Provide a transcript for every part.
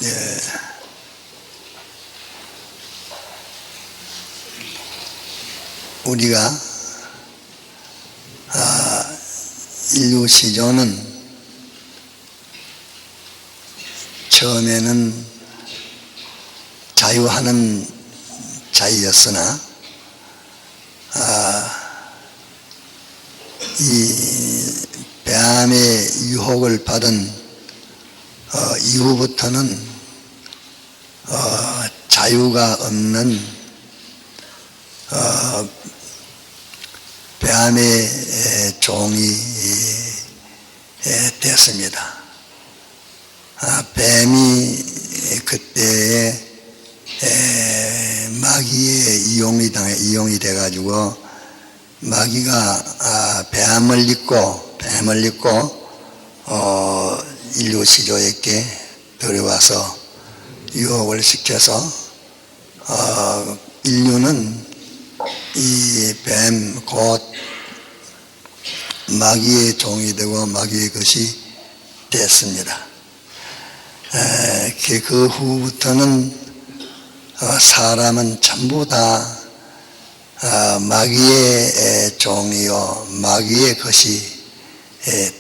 예, 우리가 인류 시조는 처음에는 자유하는 자유였으나 이 뱀의 유혹을 받은 이후부터는 자유가 없는 뱀의 종이 됐습니다. 뱀이 그때에 마귀의 이용이 돼가지고 마귀가 뱀을 입고 인류 시조에게 들어와서 유혹을 시켜서 인류는 이 뱀 곧 마귀의 종이 되고 마귀의 것이 됐습니다. 그 후부터는 사람은 전부 다 마귀의 종이요 마귀의 것이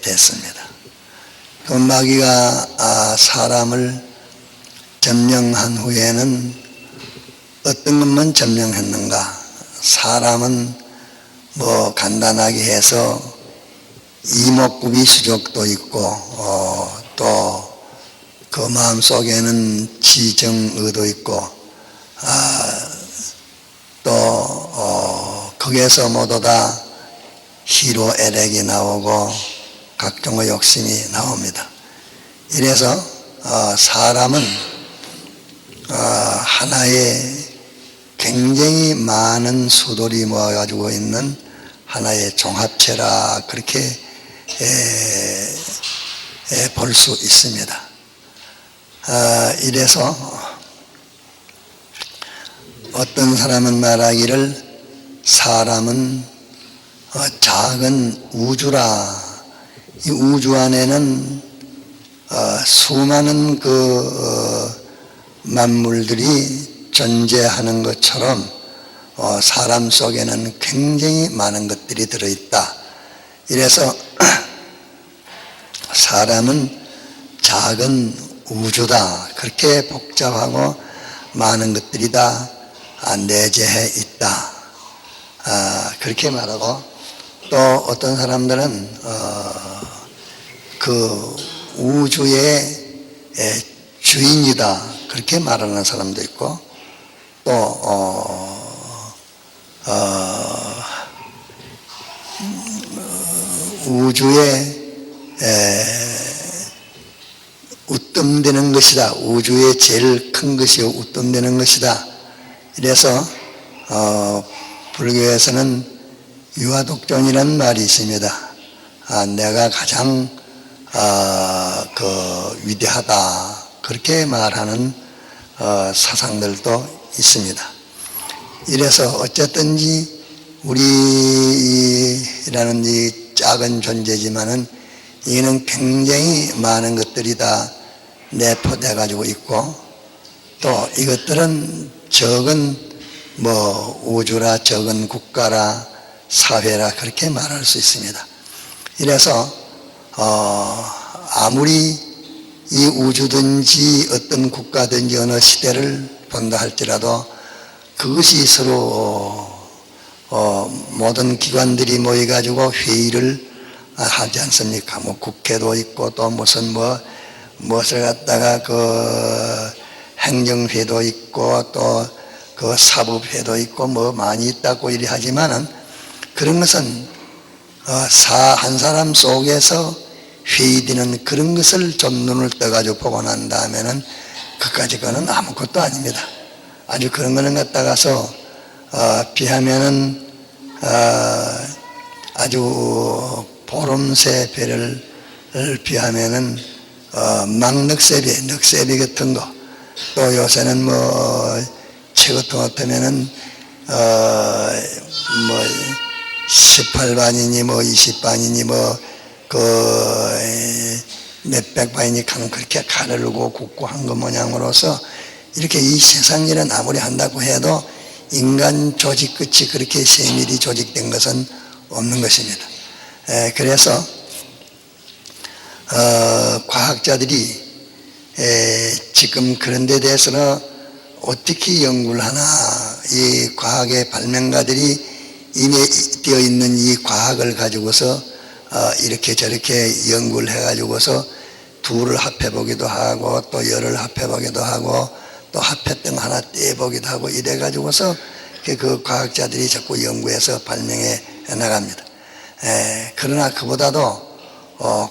됐습니다. 그 마귀가 사람을 점령한 후에는 어떤 것만 점령했는가? 사람은 뭐 간단하게 해서 이목구비 수족도 있고 또 그 마음 속에는 지정의도 있고 또 거기에서 모두 다 희로애락이 나오고 각종의 욕심이 나옵니다. 이래서 사람은 하나의 굉장히 많은 수돌이 모아가지고 있는 하나의 종합체라 그렇게 볼 수 있습니다. 이래서 어떤 사람은 말하기를 사람은 작은 우주라. 이 우주 안에는 수많은 만물들이 존재하는 것처럼 사람 속에는 굉장히 많은 것들이 들어있다. 이래서 사람은 작은 우주다. 그렇게 복잡하고 많은 것들이 다 내재해 있다. 그렇게 말하고 또 어떤 사람들은 그 우주의 주인이다. 그렇게 말하는 사람도 있고 또 우주에 웃돈되는 것이다. 우주의 제일 큰 것이 웃돈되는 것이다. 이래서 불교에서는 유아독존이라는 말이 있습니다. 내가 가장 위대하다. 그렇게 말하는 사상들도 있습니다. 이래서 어쨌든지 우리라는 이 작은 존재지만은 이는 굉장히 많은 것들이 다 내포돼 가지고 있고 또 이것들은 적은 뭐 우주라 적은 국가라 사회라 그렇게 말할 수 있습니다. 이래서 아무리 이 우주든지 어떤 국가든지 어느 시대를 본다 할지라도 그것이 서로 모든 기관들이 모여가지고 회의를 하지 않습니까? 뭐 국회도 있고 또 무슨 무엇을 갖다가 행정회도 있고 또 사법회도 있고 뭐 많이 있다고 이리 하지만은 그런 것은 한 사람 속에서 회의되는 그런 것을 좀 눈을 떠가지고 보고 난 다음에는 그까지 거는 아무것도 아닙니다. 아주 그런 거는 갖다가서 비하면은 아주 보름새 배를 비하면은 넉새배 같은 거 또 요새는 뭐 최 같은 것 같으면은 18반이니 20반이니 몇백 바이니까 그렇게 가르고 굽고 한 것 모양으로서 이렇게 이 세상일은 아무리 한다고 해도 인간 조직 끝이 그렇게 세밀히 조직된 것은 없는 것입니다. 그래서 과학자들이 지금 그런 데 대해서는 어떻게 연구를 하나, 이 과학의 발명가들이 이미 되어 있는 이 과학을 가지고서 이렇게 저렇게 연구를 해가지고서 둘을 합해보기도 하고 또 열을 합해보기도 하고 또 합했던 하나 떼보기도 하고 이래가지고서 그 과학자들이 자꾸 연구해서 발명해 나갑니다. 그러나 그보다도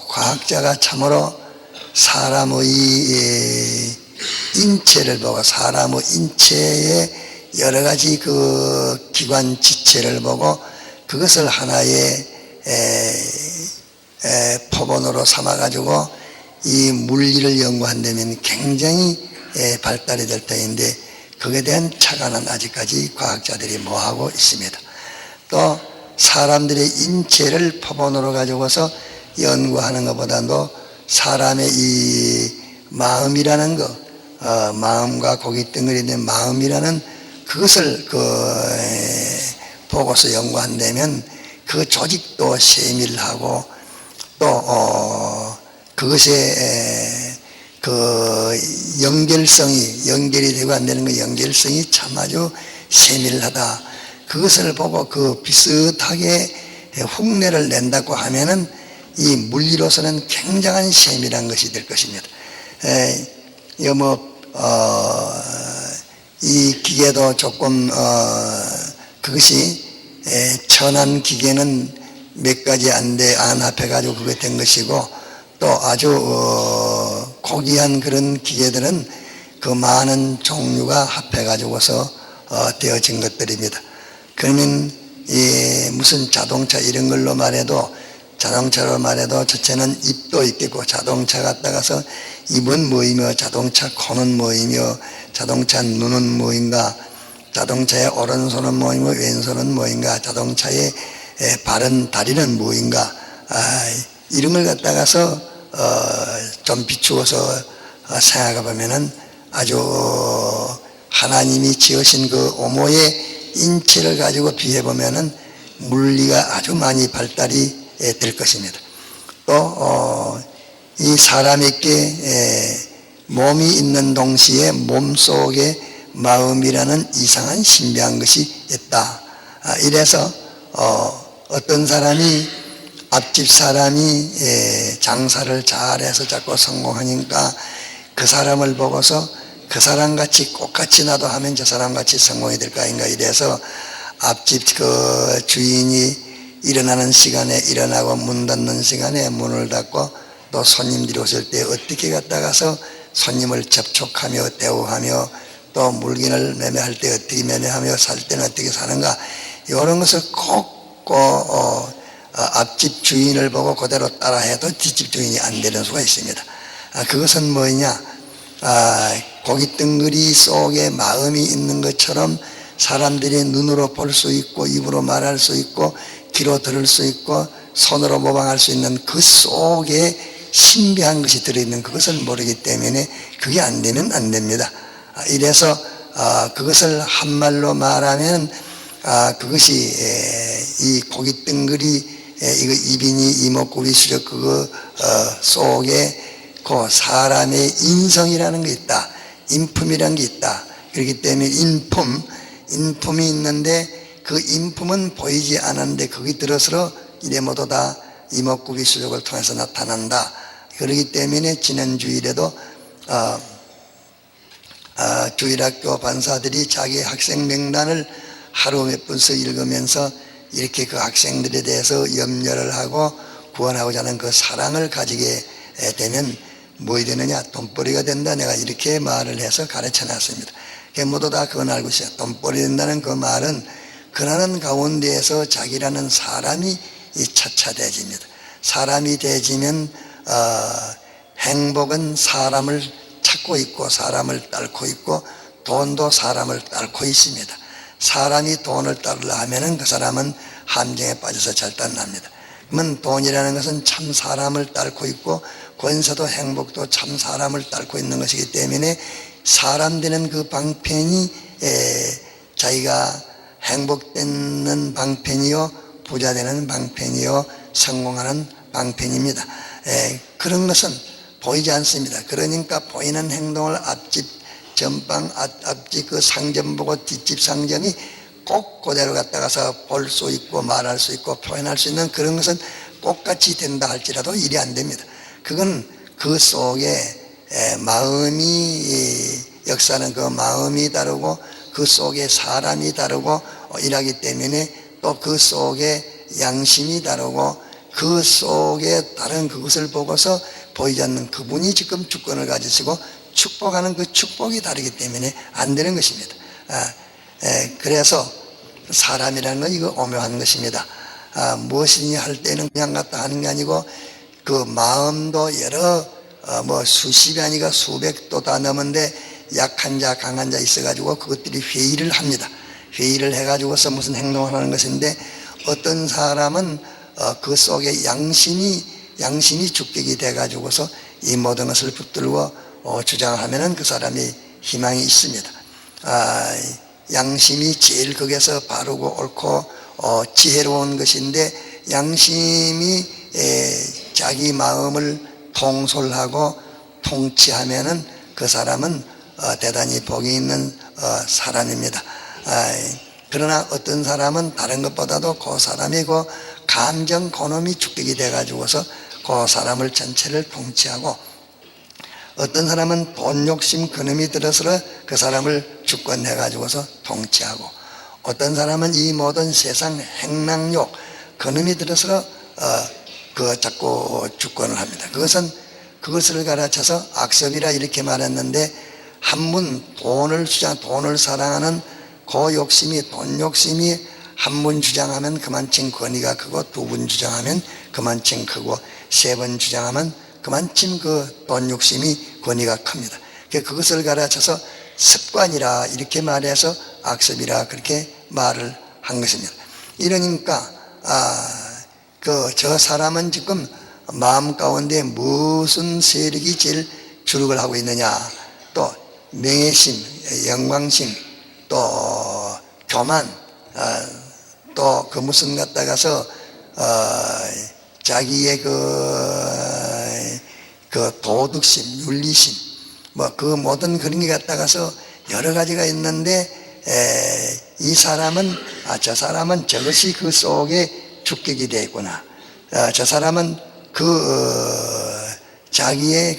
과학자가 참으로 사람의 인체를 보고 사람의 인체의 여러 가지 그 기관 지체를 보고 그것을 하나의 표본으로 삼아가지고 이 물리를 연구한다면 굉장히 발달이 될 터인데 거기에 대한 착안은 아직까지 과학자들이 뭐하고 있습니다. 또 사람들의 인체를 표본으로 가지고서 연구하는 것보다도 사람의 이 마음이라는 것, 마음과 고기 덩어리된 마음이라는 그것을 보고서 연구한다면 그 조직도 세밀하고 또 그것의 그 연결이 되고 안 되는 그 연결성이 참 아주 세밀하다. 그것을 보고 그 비슷하게 흉내를 낸다고 하면은 이 물리로서는 굉장한 세밀한 것이 될 것입니다. 이 기계도 조금 그것이 천한 기계는 몇 가지 안 합해가지고 그게 된 것이고 또 아주 고귀한 그런 기계들은 그 많은 종류가 합해가지고서 되어진 것들입니다. 그러면 무슨 자동차 이런 걸로 말해도 자동차로 말해도 첫째는 입도 있겠고 자동차 갖다가서 입은 뭐이며 자동차 코는 뭐이며 자동차 눈은 뭐인가 자동차의 오른손은 뭐이며 왼손은 뭐인가 자동차의 발은 다리는 뭐인가 이런 걸 갖다가서 좀 비추어서 생각해 보면은 아주 하나님이 지으신 그 오모의 인체를 가지고 비해 보면은 물리가 아주 많이 발달이 될 것입니다. 또 이 사람에게 몸이 있는 동시에 몸속에 마음이라는 이상한 신비한 것이 있다. 이래서 어떤 사람이 앞집 사람이 장사를 잘해서 자꾸 성공하니까 그 사람을 보고서 그 사람같이 똑같이 나도 하면 저 사람같이 성공이 될 거 아닌가 이래서 앞집 그 주인이 일어나는 시간에 일어나고 문 닫는 시간에 문을 닫고 또 손님들이 오실 때 어떻게 갔다가서 손님을 접촉하며 대우하며 또 물건을 매매할 때 어떻게 매매하며 살 때는 어떻게 사는가 이런 것을 꼭 앞집 주인을 보고 그대로 따라해도 뒷집 주인이 안 되는 수가 있습니다. 그것은 뭐냐 고기 덩어리 속에 마음이 있는 것처럼 사람들이 눈으로 볼 수 있고 입으로 말할 수 있고 귀로 들을 수 있고 손으로 모방할 수 있는 그 속에 신비한 것이 들어있는 그것을 모르기 때문에 그게 안 되면 안 됩니다. 이래서 그것을 한말로 말하면 그것이 이 고기 덩어리 이거 이비인이 이목구비 수족 그거 속에 그 사람의 인성이라는 게 있다. 인품이라는 게 있다. 그렇기 때문에 인품이 있는데 그 인품은 보이지 않았는데 거기 들어서 이래 모두 다 이목구비 수족을 통해서 나타난다. 그렇기 때문에 지난 주일에도 주일학교 반사들이 자기 학생 명단을 하루 몇 분씩 읽으면서 이렇게 그 학생들에 대해서 염려를 하고 구원하고자 하는 그 사랑을 가지게 되면 뭐이 되느냐 돈벌이가 된다 내가 이렇게 말을 해서 가르쳐 놨습니다. 모두 다 그건 알고 있어요. 돈벌이 된다는 그 말은 그러는 가운데에서 자기라는 사람이 차차돼집니다. 사람이 돼지면 행복은 사람을 찾고 있고 사람을 따르고 있고 돈도 사람을 따르고 있습니다. 사람이 돈을 따르려 하면은 그 사람은 함정에 빠져서 절단납니다. 그러면 돈이라는 것은 참 사람을 따르고 있고 권세도 행복도 참 사람을 따르고 있는 것이기 때문에 사람 되는 그 방편이 자기가 행복되는 방편이요, 부자 되는 방편이요, 성공하는 방편입니다. 그런 것은 보이지 않습니다. 그러니까 보이는 행동을 앞집 전방 앞집 그 상점 보고 뒷집 상점이 꼭 그대로 갖다가서 볼 수 있고 말할 수 있고 표현할 수 있는 그런 것은 똑같이 된다 할지라도 일이 안 됩니다. 그건 그 속에 마음이 역사는 그 마음이 다르고 그 속에 사람이 다르고 일하기 때문에 또 그 속에 양심이 다르고 그 속에 다른 그것을 보고서 보이지 않는 그분이 지금 주권을 가지시고 축복하는 그 축복이 다르기 때문에 안 되는 것입니다. 그래서 사람이라는 건 이거 오묘한 것입니다. 무엇이냐 할 때는 그냥 갖다 하는 게 아니고 그 마음도 여러 수십이 아니가 수백도 다 넘은데 약한 자 강한 자 있어가지고 그것들이 회의를 합니다. 회의를 해가지고서 무슨 행동을 하는 것인데 어떤 사람은 그 속에 양심이 주격이 돼가지고서 이 모든 것을 붙들고 주장하면은 그 사람이 희망이 있습니다. 양심이 제일 거기에서 바르고 옳고 지혜로운 것인데 양심이 자기 마음을 통솔하고 통치하면은 그 사람은 대단히 복이 있는 사람입니다. 그러나 어떤 사람은 다른 것보다도 그 사람이 그 감정 고놈이 주격이 돼가지고서 그 사람을 전체를 통치하고 어떤 사람은 돈 욕심 그놈이 들어서 그 사람을 주권해가지고서 통치하고 어떤 사람은 이 모든 세상 행락욕 그놈이 들어서 자꾸 주권을 합니다. 그것을 가르쳐서 악섭이라 이렇게 말했는데 한문 돈을 사랑하는 그 욕심이 돈 욕심이 한 번 주장하면 그만큼 권위가 크고 두 번 주장하면 그만큼 크고 세 번 주장하면 그만큼 그 돈 욕심이 권위가 큽니다. 그것을 가르쳐서 습관이라 이렇게 말해서 악습이라 그렇게 말을 한 것입니다. 이러니까 저 사람은 지금 마음 가운데 무슨 세력이 제일 주력을 하고 있느냐, 또 명예심, 영광심, 또 교만, 또 그 무슨 갖다가서 자기의 그 도덕심, 윤리심, 그 모든 그런 게 갖다가서 여러 가지가 있는데 이 사람은 저 사람은 저것이 그 속에 주격이 되어 있구나. 저 사람은 자기의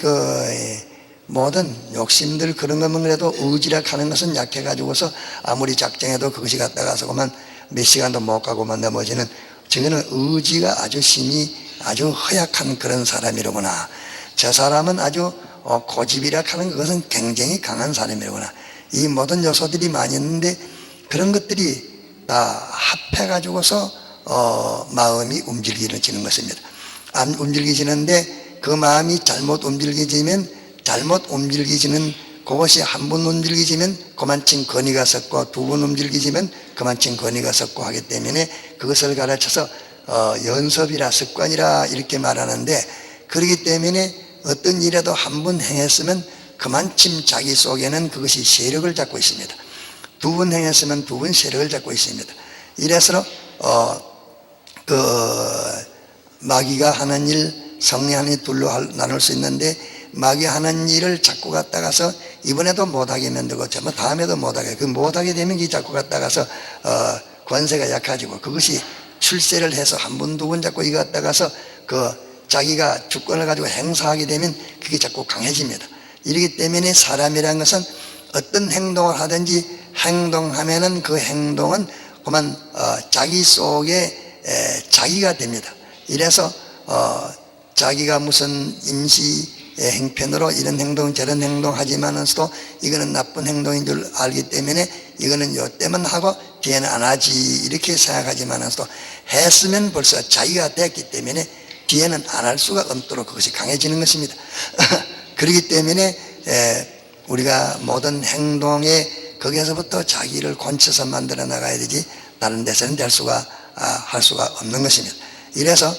모든 욕심들 그런 것만 그래도 의지라 하는 것은 약해가지고서 아무리 작정해도 그것이 갖다가서 그만 몇 시간도 못 가고만 나머지는 저거는 의지가 아주 힘이 아주 허약한 그런 사람이로구나. 저 사람은 아주 고집이라 하는 그것은 굉장히 강한 사람이로구나. 이 모든 요소들이 많이 있는데 그런 것들이 다 합해가지고서 마음이 움직이지는 것입니다. 안 움직이지는데 그 마음이 잘못 움직이지면 잘못 움직이지는 그것이 한 번 움직이지면 그만큼 권위가 섰고 두 번 움직이지면 그만큼 권위가 섰고 하기 때문에 그것을 가르쳐서 연습이라 습관이라 이렇게 말하는데 그렇기 때문에 어떤 일에도 한 번 행했으면 그만큼 자기 속에는 그것이 세력을 잡고 있습니다. 두 번 행했으면 두 번 세력을 잡고 있습니다. 이래서 마귀가 하는 일 성령이 둘로 나눌 수 있는데 마귀 하는 일을 자꾸 갖다가서 이번에도 못하게 만들고 다음에도 못하게 못하게 되면 이 자꾸 갖다가서 권세가 약해지고 그것이 출세를 해서 한 번 두 번 자꾸 이거 갖다가서 자기가 주권을 가지고 행사하게 되면 그게 자꾸 강해집니다. 이렇기 때문에 사람이라는 것은 어떤 행동을 하든지 행동하면은 그 행동은 그만 자기 속에 자기가 됩니다. 이래서 자기가 무슨 임시 행편으로 이런 행동 저런 행동 하지만서도 이거는 나쁜 행동인 줄 알기 때문에 이거는 요때만 하고 뒤에는 안 하지 이렇게 생각하지만서도 했으면 벌써 자기가 됐기 때문에 뒤에는 안 할 수가 없도록 그것이 강해지는 것입니다. 그렇기 때문에 우리가 모든 행동에 거기에서부터 자기를 곤쳐서 만들어 나가야 되지 다른 데서는 할 수가 없는 것입니다. 이래서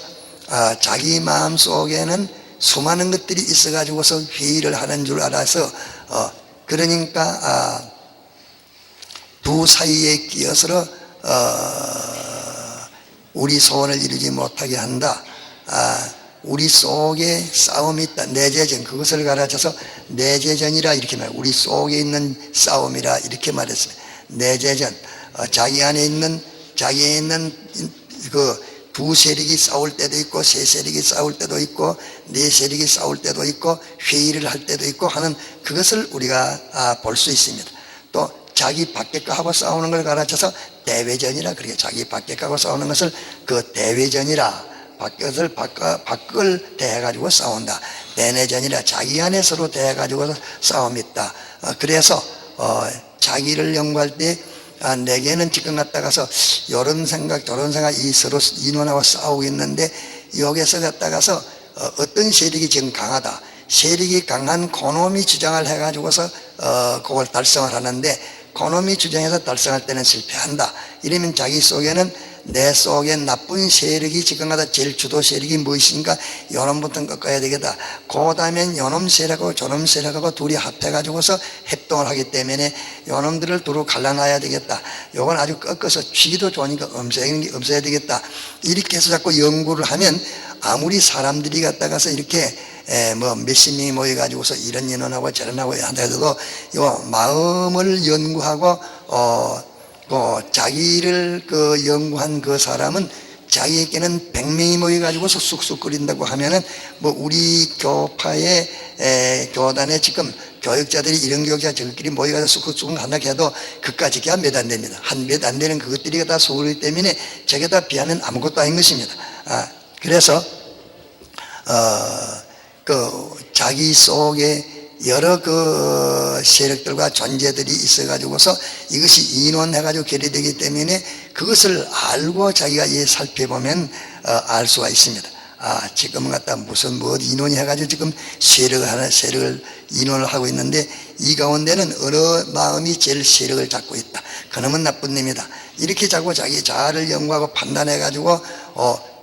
자기 마음 속에는 수많은 것들이 있어가지고서 회의를 하는 줄 알아서 그러니까 두 사이에 끼어서 우리 소원을 이루지 못하게 한다. 우리 속에 싸움이 있다. 내재전, 그것을 가르쳐서 내재전이라 이렇게 말해요. 우리 속에 있는 싸움이라 이렇게 말했습니다. 내재전, 자기 안에 있는 그 두 세력이 싸울 때도 있고, 세 세력이 싸울 때도 있고, 네 세력이 싸울 때도 있고, 회의를 할 때도 있고 하는 그것을 우리가 볼 수 있습니다. 또 자기 밖에 거하고 싸우는 걸 가르쳐서 대외전이라 그래요. 자기 밖에 거하고 싸우는 것을 그 대외전이라, 밖을 대해가지고 싸운다. 내내전이라 자기 안에 서로 대해가지고 싸움이 있다. 그래서 자기를 연구할 때 내게는 지금 갔다가서 이런 생각 저런 생각 서로 인원하고 싸우고 있는데, 여기서 갔다가서 어떤 세력이 지금 강하다, 세력이 강한 그놈이 주장을 해가지고서 그걸 달성을 하는데, 그놈이 주장해서 달성할 때는 실패한다. 이러면 자기 속에는 내 속에 나쁜 세력이 지금 가다 제일 주도 세력이 무엇인가, 요놈부터 꺾어야 되겠다. 그 다음엔 요놈 세력하고 저놈 세력하고 둘이 합해가지고서 협동을 하기 때문에 요놈들을 두루 갈라놔야 되겠다. 요건 아주 꺾어서 쥐기도 좋으니까 없애야 되겠다. 이렇게 해서 자꾸 연구를 하면, 아무리 사람들이 갔다가서 이렇게 몇십 명이 모여가지고서 이런 인원하고 저런 하고 한다해도 요 마음을 연구하고 자기를 연구한 그 사람은 자기에게는 100명이 모여가지고서 쑥쑥 끓인다고 하면은 우리 교파의 교단에 지금 교육자들이 이런 교육자 저들끼리 모여가지고 쑥쑥 한다 해도 그까지 몇 안 됩니다. 한 몇 안 되는 그것들이 다 소그렇기 때문에 저게다 비하면 아무것도 아닌 것입니다. 그래서 자기 속에 여러 세력들과 존재들이 있어가지고서 이것이 인원해가지고 결의되기 때문에 그것을 알고 자기가 살펴보면 알 수가 있습니다. 지금 갖다 무슨 인원이 해가지고 지금 세력을 인원을 하고 있는데, 이 가운데는 어느 마음이 제일 세력을 잡고 있다. 그놈은 나쁜 놈이다. 이렇게 자꾸 자기 자아를 연구하고 판단해가지고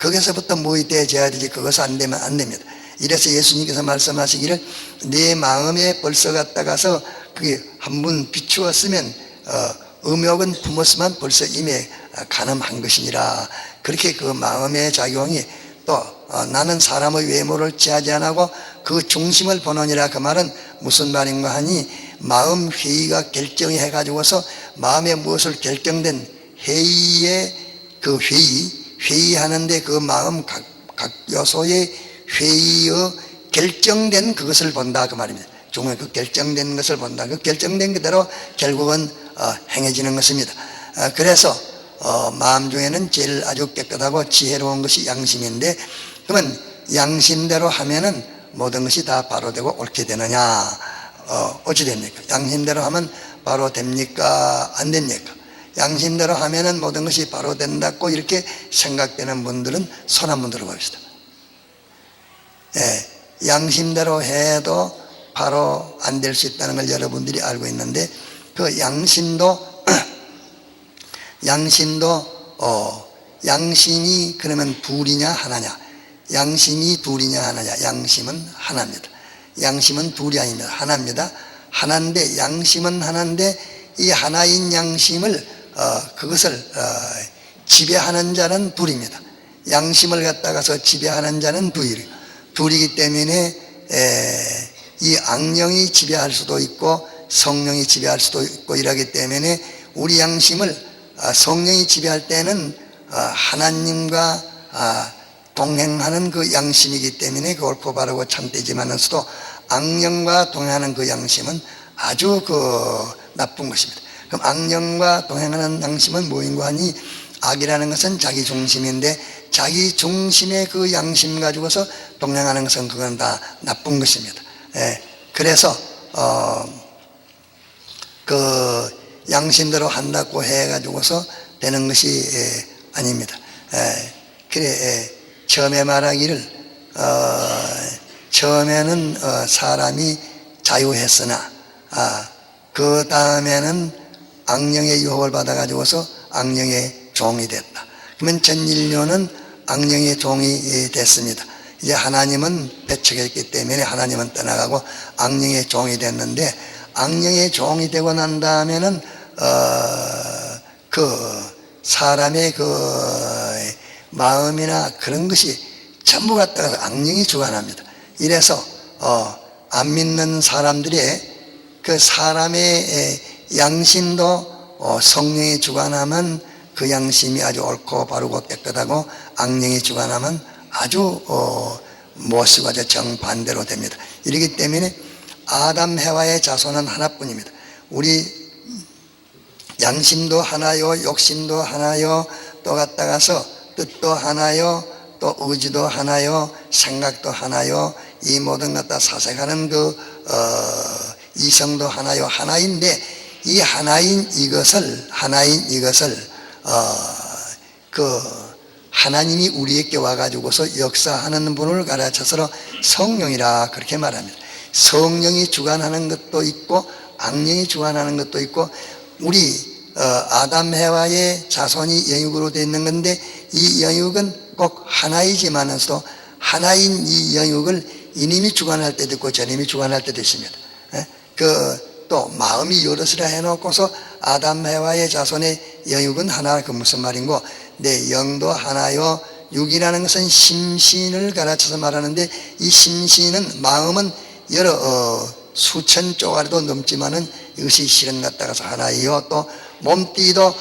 거기서부터 뭐에 대해져야 되지, 그것은 안 되면 안 됩니다. 이래서 예수님께서 말씀하시기를, 내 마음에 벌써 갔다가서 그게 한번 비추었으면 음욕은 품었으면 벌써 임에 가늠한 것이니라. 그렇게 그 마음의 작용이 또 나는 사람의 외모를 취하지 않고 그 중심을 보느니라. 그 말은 무슨 말인가 하니, 마음 회의가 결정해 가지고서 마음에 무엇을 결정된 회의의 그 회의하는데 그 마음 각 요소의 회의의 결정된 그것을 본다, 그 말입니다. 종의 그 결정된 것을 본다. 그 결정된 그대로 결국은 행해지는 것입니다. 그래서 마음 중에는 제일 아주 깨끗하고 지혜로운 것이 양심인데, 그러면 양심대로 하면은 모든 것이 다 바로 되고 옳게 되느냐? 어찌 됩니까? 양심대로 하면 바로 됩니까? 안 됩니까? 양심대로 하면은 모든 것이 바로 된다고 이렇게 생각되는 분들은 손 한번 들어봅시다. 양심대로 해도 바로 안 될 수 있다는 걸 여러분들이 알고 있는데, 그 양심이 그러면 둘이냐 하나냐? 양심이 둘이냐 하나냐? 양심은 하나입니다. 양심은 둘이 아닙니다. 하나입니다. 하나인데, 양심은 하나인데 이 하나인 양심을 그것을 지배하는 자는 둘입니다. 양심을 갖다가서 지배하는 자는 둘이기 때문에 이 악령이 지배할 수도 있고 성령이 지배할 수도 있고 이러기 때문에, 우리 양심을 성령이 지배할 때는 하나님과 동행하는 그 양심이기 때문에 그 옳고 바르고 참되지만서도, 악령과 동행하는 그 양심은 아주 나쁜 것입니다. 그럼 악령과 동행하는 양심은 뭐인가 하니, 악이라는 것은 자기 중심인데 자기 중심의 그 양심 가지고서 동행하는 것은 그건 다 나쁜 것입니다. 그래서 그 양심대로 한다고 해가지고서 되는 것이 아닙니다. 그래, 처음에 말하기를 처음에는 사람이 자유했으나 그 다음에는 악령의 유혹을 받아가지고서 악령의 종이 됐다. 그러면 전 인류는 악령의 종이 됐습니다. 이제 하나님은 배척했기 때문에 하나님은 떠나가고 악령의 종이 됐는데, 악령의 종이 되고 난 다음에는 그 사람의 그 마음이나 그런 것이 전부 갖다가 악령이 주관합니다. 이래서 안 믿는 사람들의 그 사람의 양심도 성령이 주관하면 그 양심이 아주 옳고 바르고 깨끗하고, 악령이 주관하면 아주 못쓰고 아주 정반대로 됩니다. 이렇기 때문에 아담 해와의 자손은 하나뿐입니다. 우리 양심도 하나요, 욕심도 하나요, 또 갖다가서 뜻도 하나요, 또 의지도 하나요, 생각도 하나요, 이 모든 갖다 사색하는 그 이성도 하나요, 하나인데, 이 하나인 이것을 그 하나님이 우리에게 와가지고서 역사하는 분을 가르쳐서 성령이라 그렇게 말합니다. 성령이 주관하는 것도 있고 악령이 주관하는 것도 있고, 우리 아담 해와의 자손이 영육으로 되어 있는 건데, 이 영육은 꼭 하나이지만서도 하나인 이 영육을 이님이 주관할 때도 있고 저님이 주관할 때도 있습니다. 또 마음이 여럿이라 해놓고서 아담 해와의 자손의 영육은 하나, 그 무슨 말인고, 내 영도 하나요. 육이라는 것은 심신을 가르쳐서 말하는데, 이 심신은, 마음은 여러 수천 쪼가리도 넘지만은 이것이 실은 갖다가서 하나이요. 또 몸띠도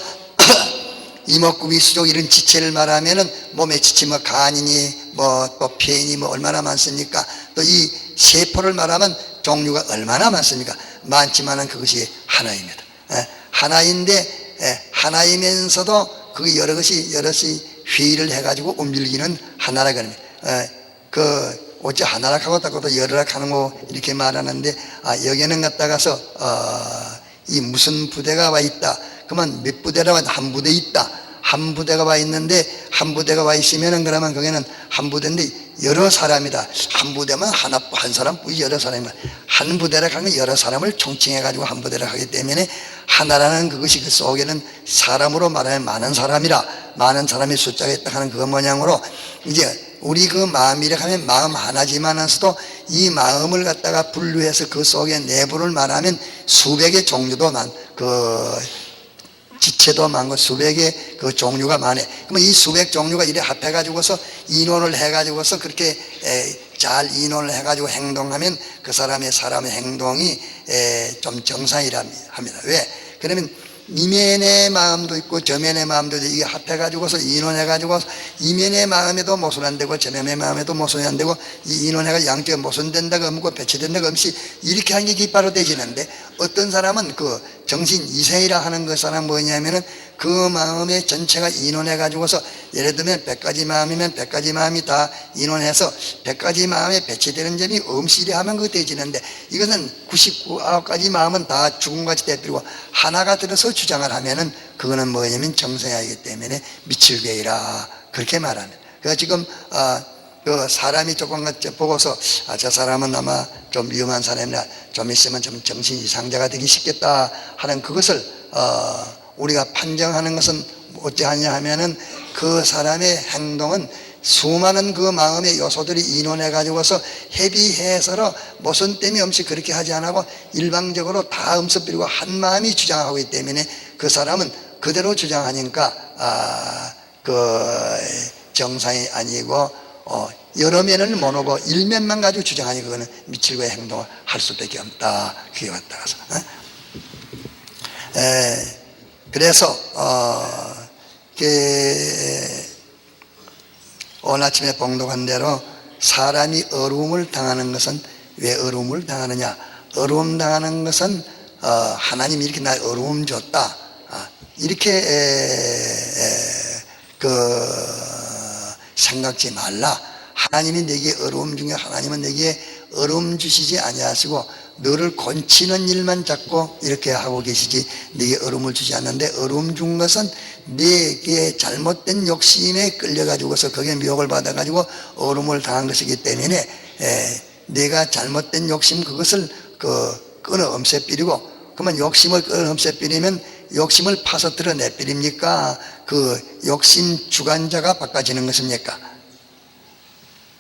이목구비 수족 이런 지체를 말하면은 몸의 지체 뭐 간이니 뭐 또 폐니 뭐 얼마나 많습니까? 또 이 세포를 말하면 종류가 얼마나 많습니까? 많지만은 그것이 하나입니다. 하나인데 하나이면서도 그 여럿이 회의를 해가지고 움직이는 하나라 그럽니다. 어째 하나라 하고 또 여러라 하는 거 이렇게 말하는데, 여기는 갖다가서 이 무슨 부대가 와 있다. 그러면 몇 부대라 한 부대 있다. 한 부대가 와 있는데, 한 부대가 와 있으면은 그러면 거기는 한 부대인데 여러 사람이다. 한 부대면 한 사람 뿐이 여러 사람이다. 한 부대라 하면 여러 사람을 총칭해 가지고 한 부대라 하기 때문에, 하나라는 그것이 그 속에는 사람으로 말하면 많은 사람이라, 많은 사람의 숫자가 있다 하는 그 모양으로, 이제 우리 그 마음이라 하면 마음 하나지만서도 이 마음을 갖다가 분류해서 그 속에 내부를 말하면 수백의 종류도 지체도 많고 수백의 그 종류가 많아. 그러면 이 수백 종류가 이래 합해가지고서 인원을 해가지고서 그렇게 잘 인원을 해가지고 행동하면 그 사람의 행동이 좀 정상이라 합니다. 왜? 그러면 이면의 마음도 있고 저면의 마음도 있고, 이게 합해가지고서 인원해가지고 이면의 마음에도 모순 안 되고 저면의 마음에도 모순이 안 되고, 이 인원해가 양쪽에 모순된다가 없고 배치된다가 없이 이렇게 한 게 깃바로 되지는데, 어떤 사람은 그 정신 이생이라 하는 그 사람 뭐냐면은 그 마음의 전체가 인원해가지고서, 예를 들면 100가지 마음이면 100가지 마음이 다 인원해서 100가지 마음에 배치되는 점이 엄시리 하면 그거 되지는데, 이것은 99가지 마음은 다 죽음같이 돼버리고 하나가 들어서 주장을 하면은 그거는 뭐냐면 정성이기 때문에 미칠괴이라 그렇게 말합니다. 그래서 지금 그 사람이 조금 보고서 저 사람은 아마 좀 위험한 사람이나 좀 있으면 좀 정신 이상자가 되기 쉽겠다 하는 그것을 우리가 판정하는 것은 어찌하냐 하면은, 그 사람의 행동은 수많은 그 마음의 요소들이 인원해 가지고서 협의해서로 모순됨이 없이 그렇게 하지 않고 일방적으로 다 엄습부리고 한 마음이 주장하고 있기 때문에, 그 사람은 그대로 주장하니까 그 정상이 아니고 여러 면을 못 오고 일면만 가지고 주장하니 그거는 미칠고의 행동을 할 수밖에 없다. 그게 왔다 가서. 그래서 오늘 아침에 봉독한 대로 사람이 어려움을 당하는 것은 왜 어려움을 당하느냐? 어려움 당하는 것은 하나님이 이렇게 나 어려움 줬다. 이렇게 생각지 말라. 하나님이 내게 어려움 중에 하나님은 내게 어려움 주시지 아니하시고 너를 곤치는 일만 잡고 이렇게 하고 계시지 네게 어려움을 주지 않는데, 어려움 준 것은 네게 잘못된 욕심에 끌려가지고서 거기에 미혹을 받아가지고 어려움을 당한 것이기 때문에, 내가 잘못된 욕심 그것을 끊어 없애버리고, 그러면 욕심을 끊어 없애버리면 욕심을 파서 드러내버립니까? 그 욕심 주관자가 바꿔지는 것입니까?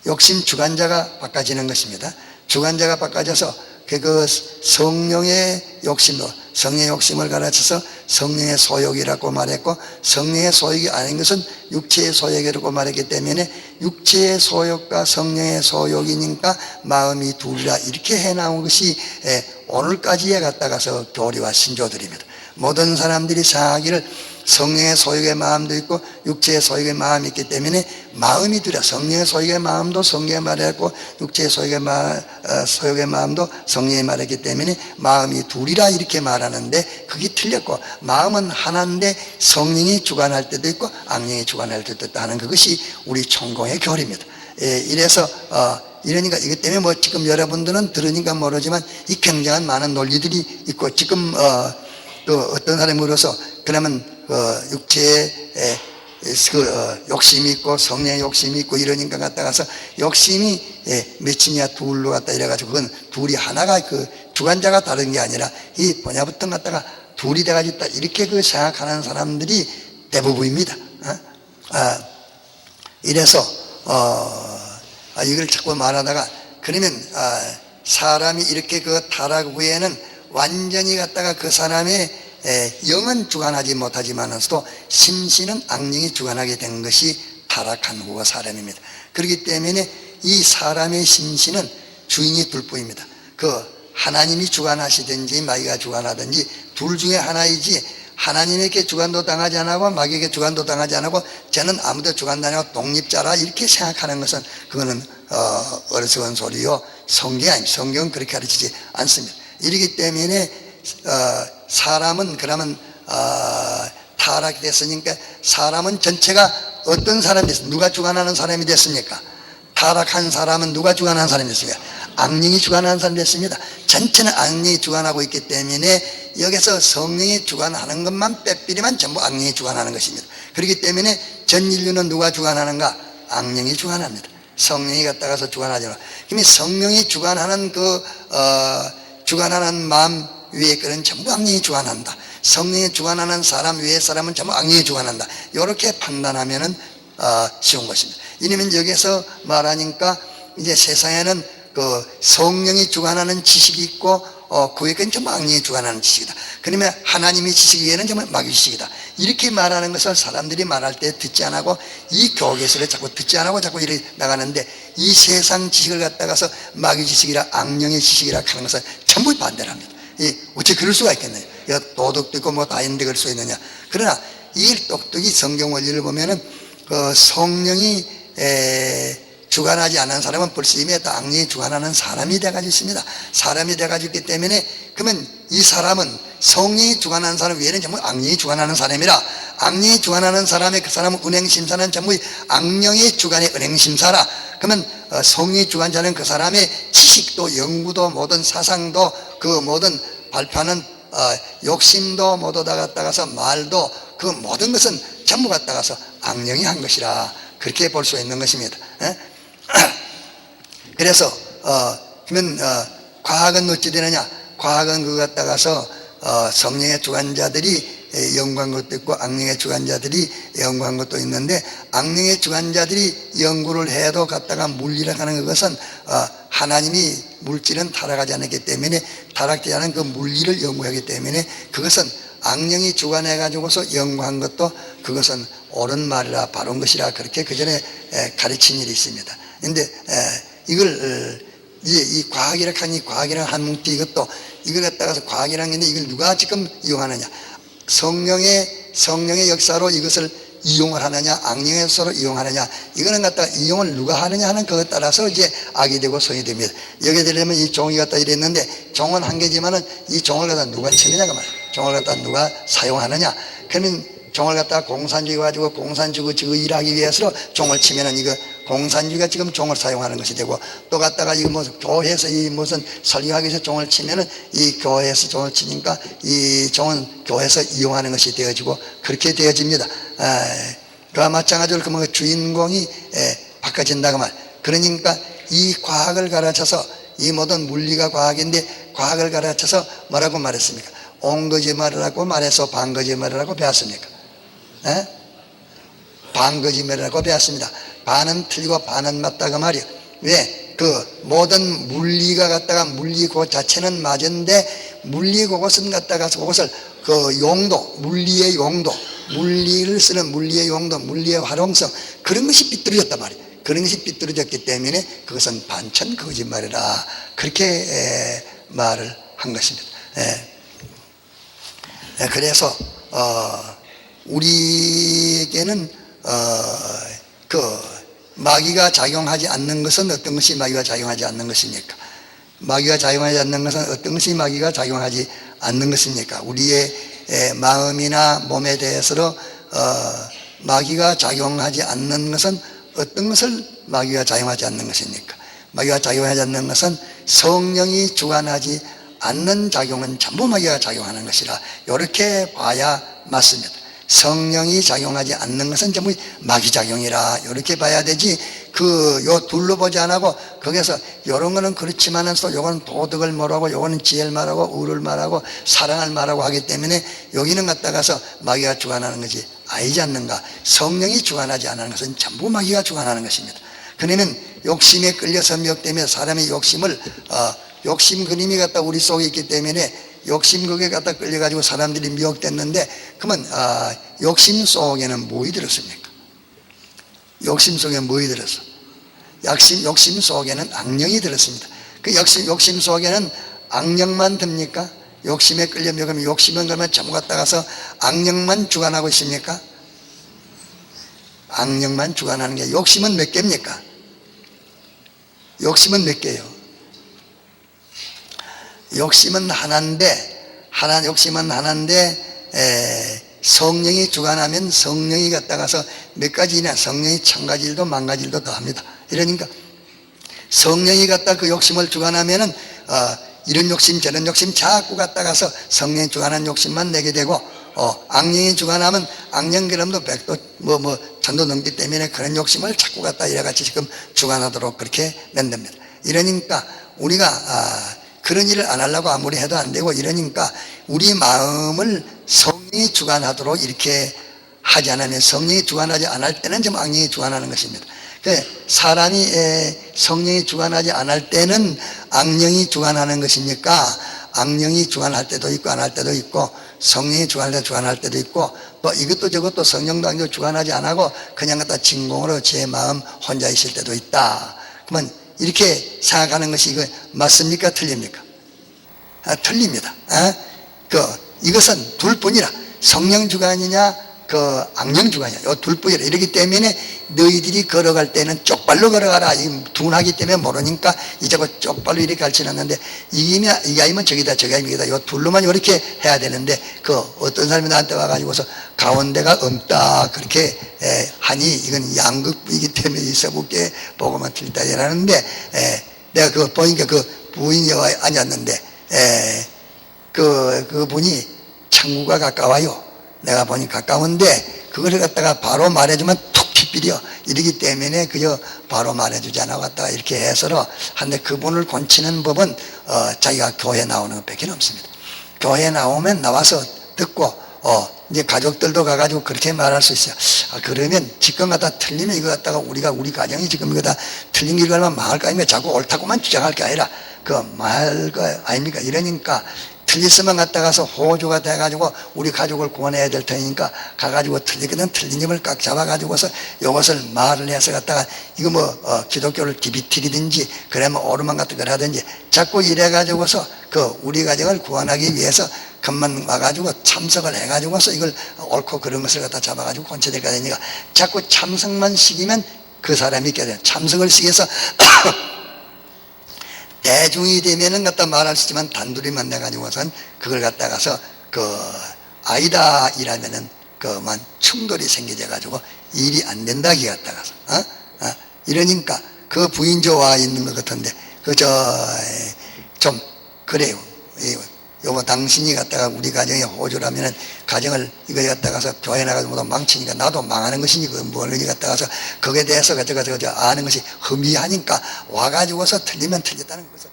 욕심 주관자가 바꿔지는 것입니다. 주관자가 바꿔져서 그 성령의 욕심도, 성령의 욕심을 가르쳐서 성령의 소욕이라고 말했고, 성령의 소욕이 아닌 것은 육체의 소욕이라고 말했기 때문에 육체의 소욕과 성령의 소욕이니까 마음이 둘이라 이렇게 해나온 것이 오늘까지에 갔다가서 교리와 신조들입니다. 모든 사람들이 생각하기를 성령의 소욕의 마음도 있고 육체의 소욕의 마음이 있기 때문에 마음이 둘이야. 성령의 소욕의 마음도 성령의 말했고 육체의 소욕의 마음도 성령의 말했기 때문에 마음이 둘이라 이렇게 말하는데 그게 틀렸고, 마음은 하나인데 성령이 주관할 때도 있고 악령이 주관할 때도 있다는 그것이 우리 천공의 교리입니다. 이래서 이러니까 이것 때문에 뭐 지금 여러분들은 들으니까 모르지만 이 굉장한 많은 논리들이 있고, 지금 또 어떤 사람이 물어서 그러면 육체에 욕심이 있고 성령의 욕심이 있고 이러니까 갔다가서 욕심이 몇이냐 둘로 갔다 이래가지고 그건 둘이 하나가 주관자가 다른 게 아니라 이 번야부터 갔다가 둘이 돼가지고 있다 이렇게 생각하는 사람들이 대부분입니다. 이래서 이걸 자꾸 말하다가 그러면 사람이 이렇게 타락 후에는 완전히 갔다가 그 사람의 영은 주관하지 못하지만서도 심신은 악령이 주관하게 된 것이 타락한 후가 사람입니다. 그렇기 때문에 이 사람의 심신은 주인이 둘뿐입니다. 하나님이 주관하시든지 마귀가 주관하든지 둘 중에 하나이지, 하나님에게 주관도 당하지 않고 마귀에게 주관도 당하지 않고 저는 아무도 주관도 안 하고 독립자라 이렇게 생각하는 것은 그거는 어리석은 소리요, 성경이 아닙니다. 성경은 그렇게 가르치지 않습니다. 이러기 때문에 사람은 그러면 타락이 됐으니까 사람은 전체가 어떤 사람이 됐습니까? 누가 주관하는 사람이 됐습니까? 타락한 사람은 누가 주관하는 사람이 됐습니까? 악령이 주관하는 사람이 됐습니다. 전체는 악령이 주관하고 있기 때문에 여기서 성령이 주관하는 것만 빼빼리만 전부 악령이 주관하는 것입니다. 그렇기 때문에 전 인류는 누가 주관하는가? 악령이 주관합니다. 성령이 갔다가서 주관하지 않아. 그러면 성령이 주관하는 주관하는 마음 위에 그런 전부 악령이 주관한다. 성령이 주관하는 사람 위에 사람은 전부 악령이 주관한다. 이렇게 판단하면은 쉬운 것입니다. 이러면 여기서 말하니까 이제 세상에는 성령이 주관하는 지식이 있고 그 외에는 전부 악령이 주관하는 지식이다. 그러면 하나님의 지식 위에는 전부 마귀 지식이다. 이렇게 말하는 것을 사람들이 말할 때 듣지 않고 이 교계서를 자꾸 듣지 않고 자꾸 이렇게 나가는데, 이 세상 지식을 갖다가서 마귀 지식이라 악령의 지식이라 하는 것을 전부 반대를 합니다. 어떻게 그럴 수가 있겠느냐? 도덕도 있고 뭐 다 있는데 그럴 수 있느냐? 그러나 이 똑똑히 성경 원리를 보면은 성령이 주관하지 않은 사람은 벌써 이미 악령이 주관하는 사람이 돼가지고 있습니다. 사람이 돼가지고 있기 때문에 그러면 이 사람은 성령이 주관하는 사람 외에는 전부 악령이 주관하는 사람이라, 악령이 주관하는 사람의 그 사람은 은행심사는 전부 악령의 주관의 은행심사라. 그러면 성령이 주관자는 그 사람의 지식도 연구도 모든 사상도 그 모든 발표하는 욕심도 모두 다 갖다가서 말도 그 모든 것은 전부 갖다가서 악령이 한 것이라 그렇게 볼 수 있는 것입니다. 그래서 그러면 과학은 어찌 되느냐? 과학은 그거 갖다가서 성령의 주관자들이 연구한 것도 있고 악령의 주관자들이 연구한 것도 있는데, 악령의 주관자들이 연구를 해도 갖다가 물리라고 하는 것은 하나님이 물질은 타락하지 않았기 때문에 타락되지 않은 그 물리를 연구하기 때문에 그것은 악령이 주관해 가지고서 연구한 것도 그것은 옳은 말이라 바른 것이라 그렇게 그 전에 가르친 일이 있습니다. 그런데 이 과학이라고 하니 과학이라는 한 뭉티 이것도 이걸 갖다가서 과학이라는 게 이걸 누가 지금 이용하느냐? 성령의 역사로 이것을 이용을 하느냐, 악령의 역사로 이용하느냐, 이거는 갖다가 이용을 누가 하느냐 하는 그것에 따라서 이제 악이 되고 성이 됩니다. 여기에 되려면 이 종이 갖다 이랬는데 종은 한 개지만은 이 종을 갖다 누가 치느냐가 말이야. 종을 갖다 누가 사용하느냐. 그러면 종을 갖다가 공산주의 가지고 공산주의 일하기 위해서 종을 치면은 이거 공산주의가 지금 종을 사용하는 것이 되고, 또 갖다가 이거 뭐 교회에서 이 무슨 설교하기 위해서 종을 치면은 이 교회에서 종을 치니까 이 종은 교회에서 이용하는 것이 되어지고 그렇게 되어집니다. 그와 마찬가지로 그 주인공이 바꿔진다고 말. 그러니까 이 과학을 가르쳐서 이 모든 물리가 과학인데 과학을 가르쳐서 뭐라고 말했습니까? 옹거짓말을 하고 말해서 반거짓말을 하고 배웠습니까? 반거짓말을 하고 배웠습니다. 반은 틀리고 반은 맞다고 말이요. 왜? 그 모든 물리가 갖다가 물리 그 자체는 맞은데 물리 그것은 갖다가 그것을 그 용도, 물리의 용도, 물리를 쓰는 물리의 용도, 물리의 활용성 그런 것이 삐뚤어졌단 말이에요. 그런 것이 삐뚤어졌기 때문에 그것은 반천 거짓말이라 그렇게 말을 한 것입니다. 그래서 우리에게는 그 마귀가 작용하지 않는 것은 어떤 것이 마귀가 작용하지 않는 것입니까? 마귀가 작용하지 않는 것은 어떤 것이 마귀가 작용하지 않는 것입니까? 우리의 마음이나 몸에 대해서 마귀가 작용하지 않는 것은 어떤 것을 마귀가 작용하지 않는 것입니까? 마귀가 작용하지 않는 것은 성령이 주관하지 않는 작용은 전부 마귀가 작용하는 것이라 이렇게 봐야 맞습니다. 성령이 작용하지 않는 것은 전부 마귀작용이라 이렇게 봐야 되지 요 둘로 보지 않고 거기서 이런 거는 그렇지만은 또 요거는 도덕을 말하고 요거는 지혜를 말하고 의를 말하고 사랑을 말하고 하기 때문에 여기는 갖다가서 마귀가 주관하는 것이 아니지 않는가. 성령이 주관하지 않는 것은 전부 마귀가 주관하는 것입니다. 그러면 욕심에 끌려서 미혹되며 사람의 욕심을 욕심 그림이 갖다 우리 속에 있기 때문에 욕심 그게 갖다 끌려가지고 사람들이 미혹됐는데 그러면 욕심 속에는 뭐이 들었습니까? 욕심 속에 뭐이 들었어? 욕심 속에는 악령이 들었습니다. 그 욕심 속에는 악령만 듭니까? 욕심에 끌려 미혹하면 욕심은 그러면 전부 갖다가서 악령만 주관하고 있습니까? 악령만 주관하는 게 욕심은 몇 개입니까? 욕심은 몇 개예요? 욕심은 하나인데 성령이 주관하면 성령이 갖다가서 몇 가지냐 성령이 천 가지 일도 만 가지 일도 더 합니다. 이러니까 성령이 갖다 그 욕심을 주관하면은 이런 욕심 저런 욕심 자꾸 갖다가서 성령이 주관하는 욕심만 내게 되고 악령이 주관하면 악령 그럼도 백도 천도 넘기 때문에 그런 욕심을 자꾸 갖다 이래같이 지금 주관하도록 그렇게 만듭니다. 이러니까 우리가 그런 일을 안 하려고 아무리 해도 안 되고 이러니까 우리 마음을 성령이 주관하도록 이렇게 하지 않으면 성령이 주관하지 않을 때는 좀 악령이 주관하는 것입니다. 사람이 성령이 주관하지 않을 때는 악령이 주관하는 것이니까 악령이 주관할 때도 있고 안 할 때도 있고 성령이 주관할 때도 있고 또 이것도 저것도 성령도 아니고 주관하지 안 하고 그냥 갖다 진공으로 제 마음 혼자 있을 때도 있다. 그러면 이렇게 생각하는 것이 이거 맞습니까? 틀립니까? 틀립니다. 이것은 둘뿐이라 성령 주관이냐 악령 주관이냐 이 둘뿐이라. 이렇기 때문에 너희들이 걸어갈 때는 쪽발로 걸어가라. 둔하기 때문에 모르니까 이자고 쪽발로 이렇게 갈치놨는데 이게 아니면 저기다 저기 아니면 여기다 이 둘로만 이렇게 해야 되는데 어떤 사람이 나한테 와가지고서 가운데가 없다 그렇게 하니 이건 양극부이기 때문에 있어볼게 보고만 틀리다 이러는데 내가 그거 보니까 그 부인이 앉았는데 그 분이 천국과 가까워요. 내가 보니 가까운데 그걸 갖다가 바로 말해주면 툭 튀비려 이러기 때문에 그저 바로 말해주지 않아 갖다가 이렇게 해서로 한데 그분을 곤치는 법은 자기가 교회 나오는 것밖에 없습니다. 교회 나오면 나와서 듣고 이제 가족들도 가가지고 그렇게 말할 수 있어요. 그러면 지금 갖다 틀리면 이거 갖다가 우리 가정이 지금 이거 다 틀린 길 가면 망할 거 아닙니까? 자꾸 옳다고만 주장할 게 아니라 말 거 아닙니까? 이러니까 틀렸으면 갔다가서 호주가 돼가지고 우리 가족을 구원해야 될 테니까 가가지고 틀리거든 틀린 점을 꽉 잡아가지고서 이것을 말을 해서 갔다가 이거 기독교를 디비틀이든지 그러면 오르만 같은 걸 하든지 자꾸 이래가지고서 우리 가정을 구원하기 위해서 금만 와가지고 참석을 해가지고서 이걸 옳고 그런 것을 갖다 잡아가지고 권체될까 되니까 자꾸 참석만 시키면 그 사람이 있게 돼요. 참석을 시켜서 대중이 되면은 갖다 말할 수 있지만 단둘이 만나가지고선 그걸 갖다가서 아이다 이라면은 만 충돌이 생겨져가지고 일이 안 된다 기 갖다가서 이러니까 그 부인 좋아 있는 것 같은데 좀 그래요. 요거 당신이 갖다가 우리 가정에 호주라면은 가정을 이거 갖다가서 교회 나가서 망치니까 나도 망하는 것이니 뭘 갖다가서 거기에 대해서 아는 것이 흠이하니까 와가지고서 틀리면 틀렸다는 것을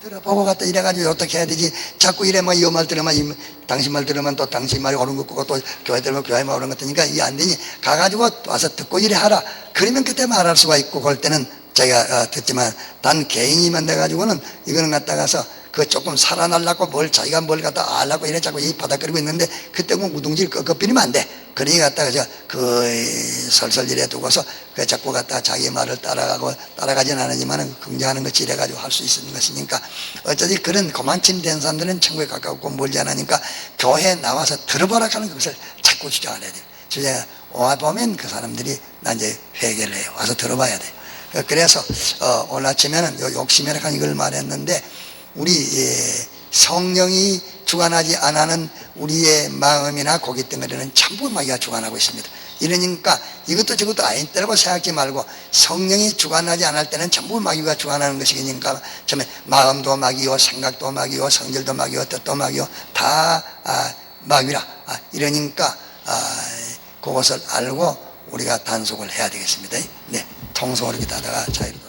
들어보고 갖다 이래가지고 어떻게 해야 되지? 자꾸 이래만 이 말 들으면 당신 말 들으면 또 당신 말이 옳은 것 같고 또 교회 들으면 교회 말 옳은 것 같으니까 이게 안 되니 가가지고 와서 듣고 이래 하라. 그러면 그때 말할 수가 있고 그럴 때는 제가 듣지만 단 개인이만 돼가지고는 이거는 갖다가서 그 조금 살아날라고 뭘 자기가 뭘 갖다 알라고 이래 자꾸 이 바닥거리고 있는데 그때 그 우둥지를 꺾어버리면 안 돼. 그러니 갖다가 그 설설 이래 두고서 그 자꾸 갖다가 자기 말을 따라가진 않으지만은 긍정하는 것이 이래가지고 할 수 있는 것이니까 어쩌지 그런 그만침 된 사람들은 천국에 가깝고 멀지 않으니까 교회에 나와서 들어보라 하는 것을 자꾸 주장을 해야 돼요. 주장을 와보면 그 사람들이 나 이제 회개를 해요. 와서 들어봐야 돼요. 그래서 오늘 아침에는 욕심이라는 이걸 말했는데 우리 성령이 주관하지 않는 우리의 마음이나 고기 덩어리는 전부 마귀가 주관하고 있습니다. 이러니까 이것도 저것도 아닌때라고 생각하지 말고 성령이 주관하지 않을 때는 전부 마귀가 주관하는 것이니까 처음에 마음도 마귀요 생각도 마귀요 성질도 마귀요 뜻도 마귀요 다 마귀라. 이러니까 그것을 알고 우리가 단속을 해야 되겠습니다. 네, 통속을 이렇게 하다가 자유로